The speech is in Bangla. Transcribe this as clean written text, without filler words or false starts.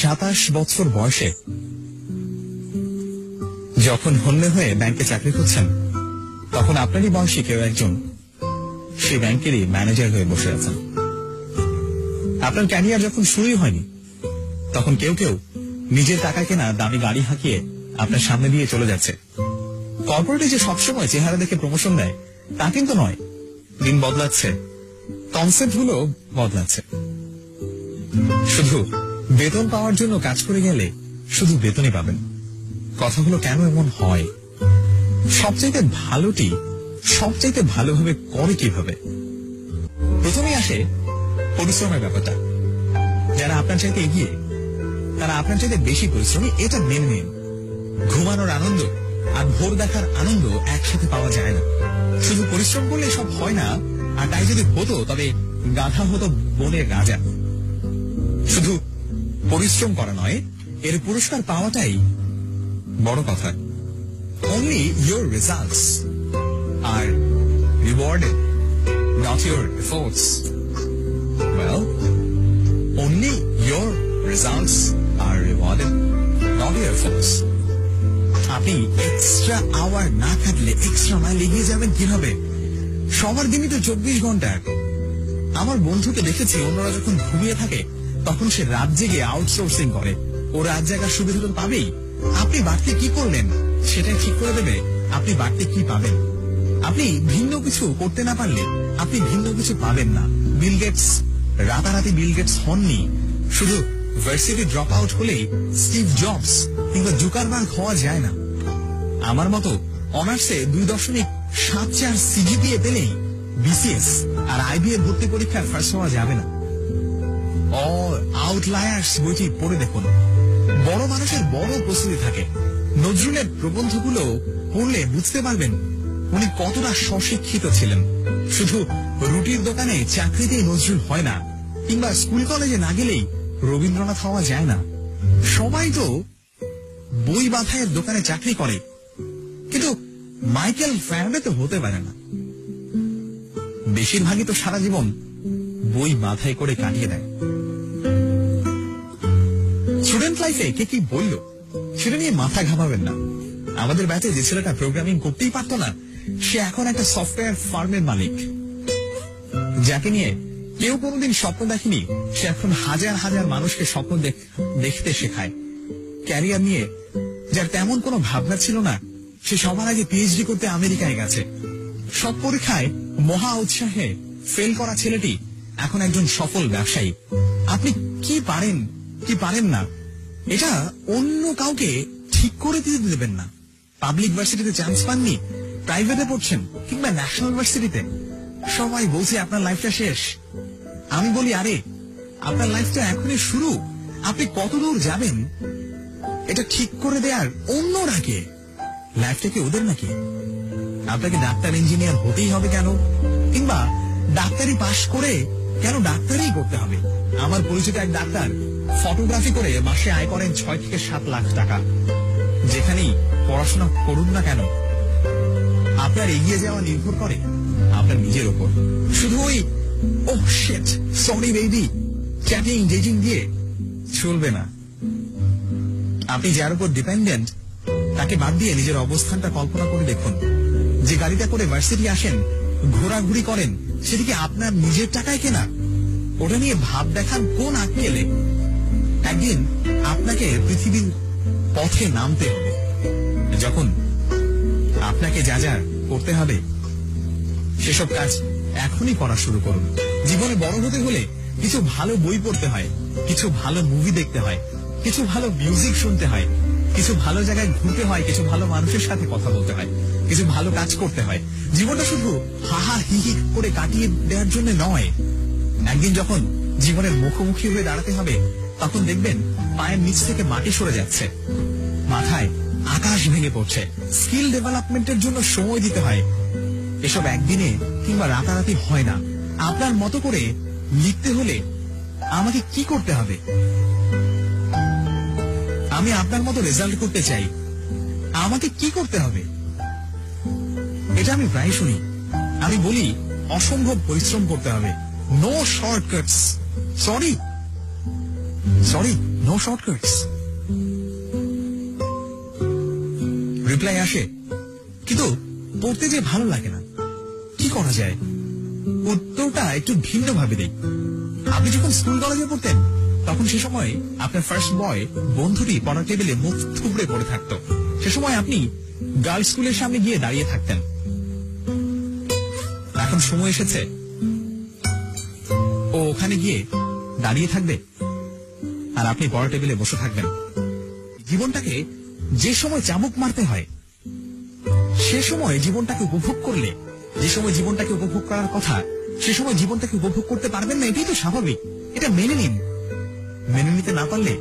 27 বছর বয়সে যখন হন্যে হয়ে ব্যাংকে চাকরি করছেন, তখন আপনারই বয়সী কেউ একজন সেই ব্যাংকেরই ম্যানেজার হয়ে বসে আছেন। আপনার ক্যারিয়ার যখন শুরুই হয়নি, তখন কেউ কেউ নিজের টাকায় কেনা দামি গাড়ি হাঁকিয়ে আপনার সামনে দিয়ে চলে যাচ্ছে। কর্পোরেটে যে সবসময় চেহারা দেখে প্রমোশন দেয় তা কিন্তু নয়। দিন বদলাচ্ছে, কনসেপ্ট গুলো বদলাচ্ছে। শুধু বেতন পাওয়ার জন্য কাজ করে গেলে শুধু বেতনই পাবেন। কথাগুলো কেন এমন হয়? সবচাইতে ভালোটি সবচাইতে ভালোভাবে করে কিভাবে? প্রথমেই আসে পরিশ্রমের ব্যাপারটা। যারা আপনার চাইতে এগিয়ে, তারা আপনার চাইতে বেশি পরিশ্রমী, এটা মেনে নিন। ঘুমানোর আনন্দ আর ভোর দেখার আনন্দ একসাথে পাওয়া যায় না। শুধু পরিশ্রম করলে সব হয় না, আর তাই যদি হতো তবে গাধা হতো বনের রাজা। শুধু পরিশ্রম করা নয়, এর পুরস্কার পাওয়াটাই বড় কথা। Only your results are rewarded, not your efforts. Well, only your results are rewarded, not your efforts. আপনি এক্সট্রা আওয়ার না খাটলে এক্সট্রা মাইল এগিয়ে যাবেন কিভাবে? সবার দিনই তো 24 ঘন্টা। আমার বন্ধুকে দেখেছি, অন্যরা যখন ঘুমিয়ে থাকে তখন সে রাত জেগে আউটসোর্সিং করে। ও রাত জাগার সুবিধা তো পাবেই। আপনি বাড়তে কি করলেন সেটাই ঠিক করে দেবে আপনি বাড়তে কি পাবেন। আপনি ভিন্ন কিছু করতে না পারলে আপনি ভিন্ন কিছু পাবেন না। বিল গেটস রাতারাতি বিল গেটস হননি। শুধু ভার্সিটি ড্রপ আউট হলেই স্টিভ জবস কিংবা জুকারবার্গ হওয়া যায় না। আমার মতো অনার্সে 2.74 সিজিপিএ পেলেই বিসিএস আর আইবিএ ভর্তি পরীক্ষায় ফার্স্ট হওয়া যাবে না। অল আউটলায়ার্স বইটি পড়ে দেখুন। বড় মানুষের বড় প্রস্তুতি থাকে। নজরুলের প্রবন্ধগুলো পড়লে বুঝতে পারবেন উনি কতটা স্বশিক্ষিত ছিলেন। শুধু রুটির দোকানে চাকরিতেই নজরুল হয় না, কিংবা স্কুল কলেজে না গেলেই রবীন্দ্রনাথ হওয়া যায় না। সবাই তো বই বাঁধাইয়ের দোকানে চাকরি করে, কিন্তু মাইকেল ফ্যারাডে তো হতে পারে না। বেশিরভাগই তো সারা জীবন বই বাঁধাই করে কাটিয়ে দেয়। স্টুডেন্ট লাইফে কে কি বলল সেটা নিয়ে মাথা ঘামাবেন না। আমাদের ব্যাচে যে ছেলেটা প্রোগ্রামিং করতেই পারতো না, সে এখন একটা সফটওয়্যার ফার্মের মালিক। যাকে নিয়ে কেউ কোনোদিন স্বপ্ন দেখেনি, সে এখন হাজার হাজার মানুষকে স্বপ্ন দেখতে শেখায়। ক্যারিয়ার নিয়ে যার তেমন কোনো ভাবনা ছিল না, সে সবার আগে পিএইচডি করতে আমেরিকায় গেছে। সব পরীক্ষায় মহা উৎসাহে ফেল করা ছেলেটি এখন একজন সফল ব্যবসায়ী। আপনি কি পারেন কি পারেন না এটা অন্য কাউকে ঠিক করে দিতে দেবেন না। পাবলিক ভার্সিটিতে চান্স পাননি, প্রাইভেটে পড়ছেন কিংবা ন্যাশনাল ভার্সিটিতে, সবাই বলছে আপনার লাইফটা শেষ। আমি বলি, আরে আপনার লাইফটা এখনই শুরু। আপনি কত দূর যাবেন এটা ঠিক করে দেয়ার অন্যরা কে? লাইফটা কি ওদের নাকি? আপনাকে ডাক্তার ইঞ্জিনিয়ার হতেই হবে কেন? কিংবা ডাক্তারি পাশ করে কেন ডাক্তারি করতে হবে? আমার পরিচিত এক ডাক্তার ফটোগ্রাফি করে মাসে আয় করেন 6 থেকে 7 লাখ টাকা। যেখানেই পড়াশোনা করুন না কেন, আপনার এগিয়ে যাওয়া নির্ভর করে আপনার নিজের উপর। শুধু ওই ও shit sorry baby chatting dating দিয়ে চলবে না। আপনি যার উপর ডিপেন্ডেন্ট তাকে বাদ দিয়ে নিজের অবস্থানটা কল্পনা করে দেখুন। যে গাড়িটা করে ভার্সিটি আসেন, ঘোরাঘুরি করেন, সেদিকে আপনার নিজের টাকায় কেনা। ওটা নিয়ে ভাব দেখান কোন আক্কেলে? একদিন আপনাকে পৃথিবীর পথে নামতে হবে। যখন আপনাকে যা যা করতে হবে সেসব কাজ এখনই করা শুরু করুন। জীবনে বড় হতে হলে কিছু ভালো বই পড়তে হয়, কিছু ভালো মুভি দেখতে হয়, কিছু ভালো মিউজিক শুনতে হয়, কিছু ভালো জায়গায় ঘুরতে হয়, কিছু ভালো মানুষের সাথে কথা বলতে হয়, কিছু ভালো কাজ করতে হয়। জীবনটা শুধু হাহা হি হি করে কাটিয়ে দেওয়ার জন্য নয়। একদিন যখন জীবনের মুখোমুখি হয়ে দাঁড়াতে হবে, তখন দেখবেন পায়ের নিচ থেকে মাটি সরে যাচ্ছে, মাথায় আকাশ ভেঙে পড়ছে। স্কিল ডেভেলপমেন্টের জন্য সময় দিতে হয়। এসব একদিনে কিংবা রাতারাতি হয় না। আপনার মতো করে লিখতে হলে আমাকে কি করতে হবে? আমি আপনার মতো রেজাল্ট করতে চাই, আমাকে কি করতে হবে? এটা আমি প্রায় শুনি। আমি বলি অসম্ভব পরিশ্রম করতে হবে, no shortcuts. Sorry, sorry, no shortcuts. Reply আসে, কিন্তু পড়তে যে ভালো লাগে না। কি করা যায়? উত্তরটা একটু ভিন্ন ভাবে দেই। আপনি যখন স্কুল কলেজে পড়তেন, তখন সে সময় আপনার ফার্স্ট বয় বন্ধুটি পড়ার টেবিলে মুখ থুবড়ে পড়ে থাকতো। সে সময় আপনি গার্লস স্কুলের সামনে গিয়ে দাঁড়িয়ে থাকতেন। এখন সময় এসেছে ও ওখানে গিয়ে দাঁড়িয়ে থাকবে, আর আপনি পড়ার টেবিলে বসে থাকবেন। জীবনটাকে যে সময় চাবুক মারতে হয়, সে সময় জীবনটাকে উপভোগ করলে, যে সময় জীবনটাকে উপভোগ করার কথা, সে সময় জীবনটাকে উপভোগ করতে পারবেন না। এটাই তো স্বাভাবিক। এটা মেনে নিন। মেনে নিতে না পারলে